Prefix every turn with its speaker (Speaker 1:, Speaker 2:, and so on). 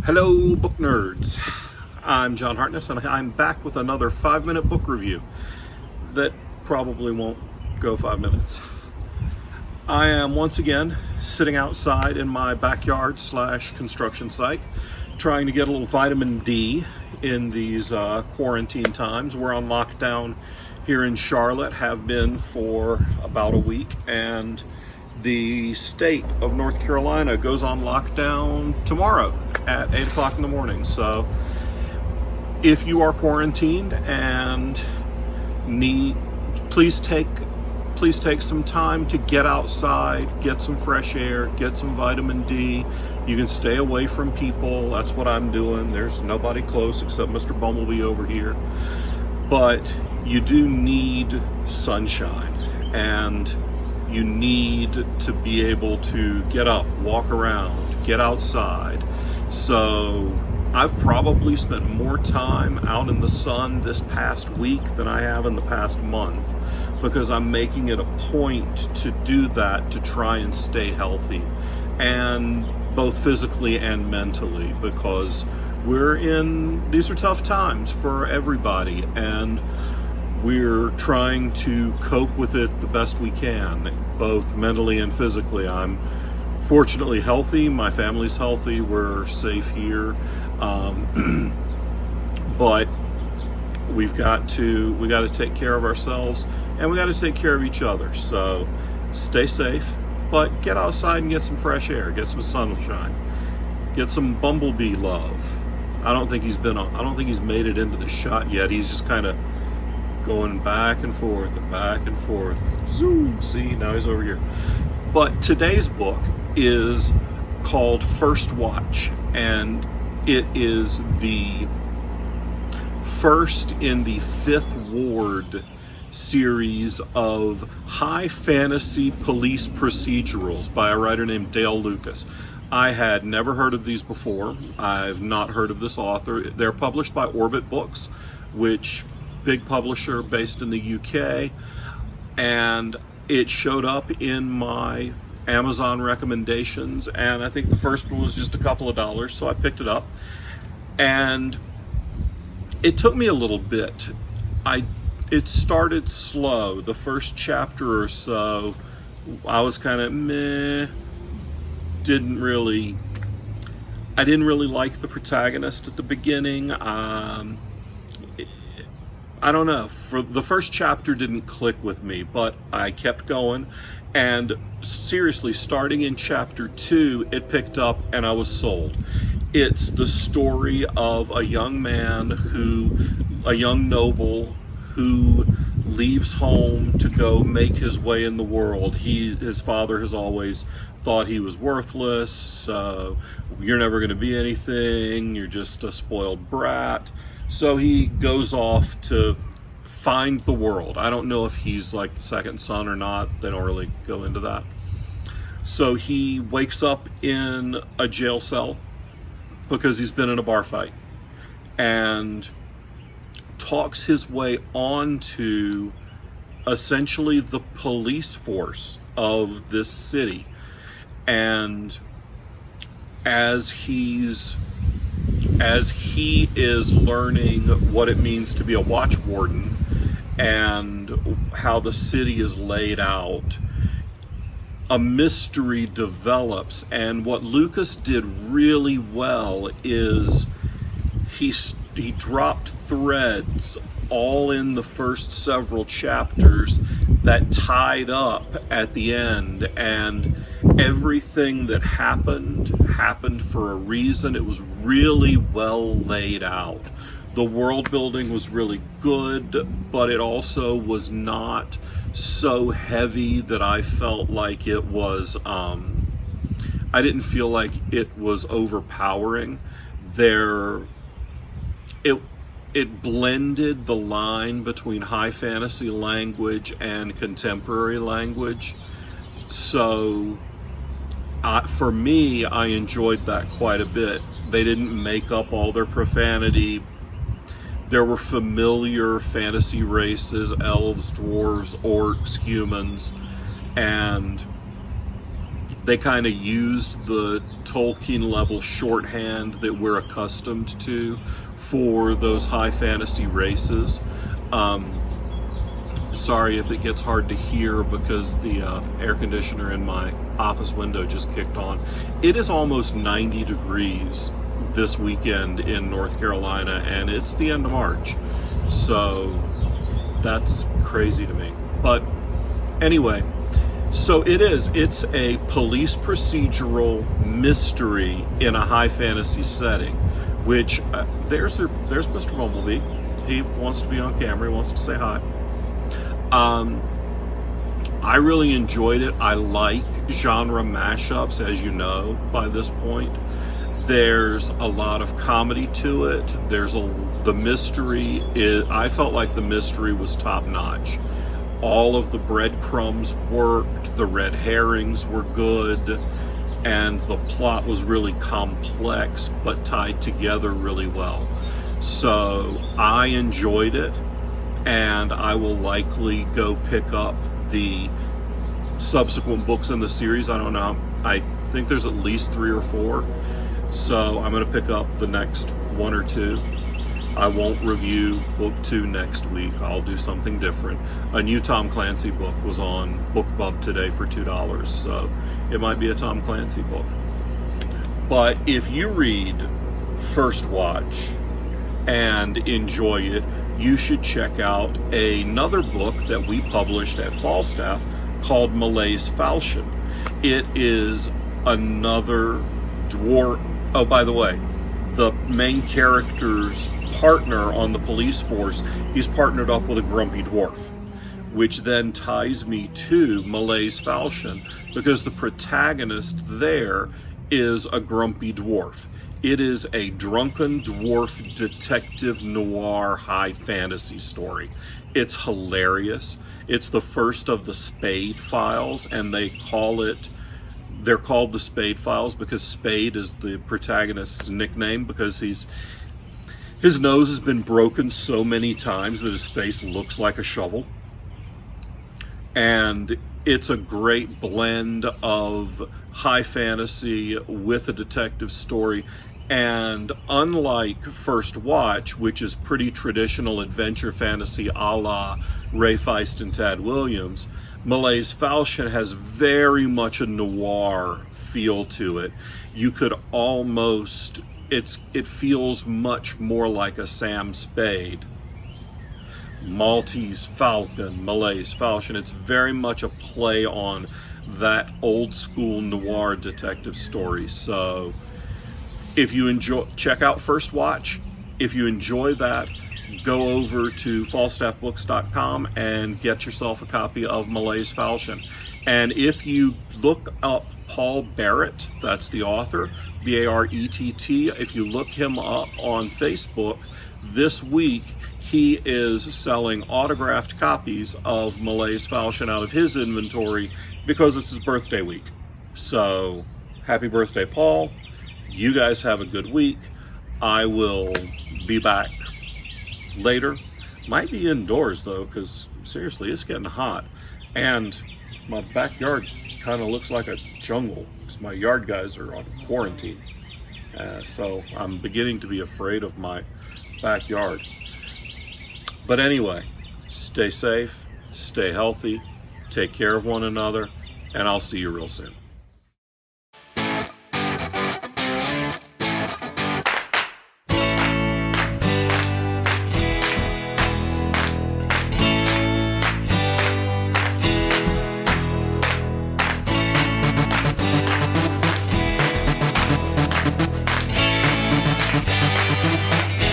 Speaker 1: Hello, book nerds. I'm John Hartness, and I'm back with another 5-minute book review that probably won't go 5 minutes. I am once again sitting outside in my backyard / construction site, trying to get a little vitamin D in these quarantine times. We're on lockdown here in Charlotte, have been for about a week, and the state of North Carolina goes on lockdown tomorrow at 8 o'clock in the morning. So if you are quarantined and please take some time to get outside, get some fresh air, get some vitamin D. You can stay away from people. That's what I'm doing. There's nobody close except Mr. Bumblebee over here. But you do need sunshine, and you need to be able to get up, walk around, get outside. So I've probably spent more time out in the sun this past week than I have in the past month, because I'm making it a point to do that, to try and stay healthy, and both physically and mentally, because these are tough times for everybody, and we're trying to cope with it the best we can, both mentally and physically. I'm fortunately healthy, my family's healthy, we're safe here, but we got to take care of ourselves, and we got to take care of each other. So stay safe, but get outside and get some fresh air, get some sunshine, get some bumblebee love. I don't think he's made it into the shot yet. He's just kind of going back and forth and back and forth. Zoom. See, now he's over here. But today's book is called First Watch, and it is the first in the Fifth Ward series of high fantasy police procedurals by a writer named Dale Lucas. I had never heard of these before. I've not heard of this author. They're published by Orbit Books, which big publisher based in the UK, and it showed up in my Amazon recommendations, and I think the first one was just a couple of dollars, so I picked it up, and it took me a little bit. It started slow. The first chapter or so, I was kind of meh. I didn't really like the protagonist at the beginning. I don't know, for the first chapter didn't click with me, but I kept going, and seriously, starting in chapter 2, it picked up and I was sold. It's the story of a young noble who leaves home to go make his way in the world. His father has always thought he was worthless, so you're never going to be anything, you're just a spoiled brat. So he goes off to find the world. I don't know if he's like the second son or not. They don't really go into that. So he wakes up in a jail cell because he's been in a bar fight, and talks his way onto essentially the police force of this city. And as he is learning what it means to be a watch warden and how the city is laid out, a mystery develops. And what Lucas did really well is he dropped threads all in the first several chapters that tied up at the end, and everything that happened for a reason. It was really well laid out. The world building was really good, but it also was not so heavy that I felt like it was, I didn't feel like it was overpowering. It blended the line between high fantasy language and contemporary language. So for me, I enjoyed that quite a bit. They didn't make up all their profanity. There were familiar fantasy races: elves, dwarves, orcs, humans, and They kind of used the Tolkien level shorthand that we're accustomed to for those high fantasy races. Sorry if it gets hard to hear because the air conditioner in my office window just kicked on. It is almost 90 degrees this weekend in North Carolina, and it's the end of March. So that's crazy to me. But anyway, so it's a police procedural mystery in a high fantasy setting, which there's Mr. Bumblebee. He wants to be on camera. He wants to say hi. I really enjoyed it. I like genre mashups, as you know by this point. There's a lot of comedy to it. The mystery I felt like the mystery was top notch. All of the breadcrumbs worked, the red herrings were good, and the plot was really complex but tied together really well. So I enjoyed it, and I will likely go pick up the subsequent books in the series. I don't know. I think there's at least 3 or 4. So I'm going to pick up the next 1 or 2. I won't review book 2 next week. I'll do something different. A new Tom Clancy book was on BookBub today for $2, so it might be a Tom Clancy book. But if you read First Watch and enjoy it, you should check out another book that we published at Falstaff called Malaise Falchion. It is another dwarf. Oh, by the way, the main character's partner on the police force, he's partnered up with a grumpy dwarf, which then ties me to Malaise Falchion because the protagonist there is a grumpy dwarf. It is a drunken dwarf detective noir high fantasy story. It's hilarious. It's the first of the Spade Files, and they're called the Spade Files because Spade is the protagonist's nickname because his nose has been broken so many times that his face looks like a shovel. And it's a great blend of high fantasy with a detective story. And unlike First Watch, which is pretty traditional adventure fantasy a la Ray Feist and Tad Williams, Malaise Falchion has very much a noir feel to it. You could almost, it feels much more like a Sam Spade. Maltese Falcon, Malaise Falchion. It's very much a play on that old school noir detective story. So if you check out First Watch. If you enjoy that, go over to falstaffbooks.com and get yourself a copy of Malaise Falchion. And if you look up Paul Barrett, that's the author, B-A-R-E-T-T, if you look him up on Facebook, this week he is selling autographed copies of Malaise Falchion out of his inventory because it's his birthday week. So, happy birthday, Paul. You guys have a good week. I will be back later. Might be indoors though, because seriously, it's getting hot. And my backyard kind of looks like a jungle because my yard guys are on quarantine. So I'm beginning to be afraid of my backyard. But anyway, stay safe, stay healthy, take care of one another, and I'll see you real soon.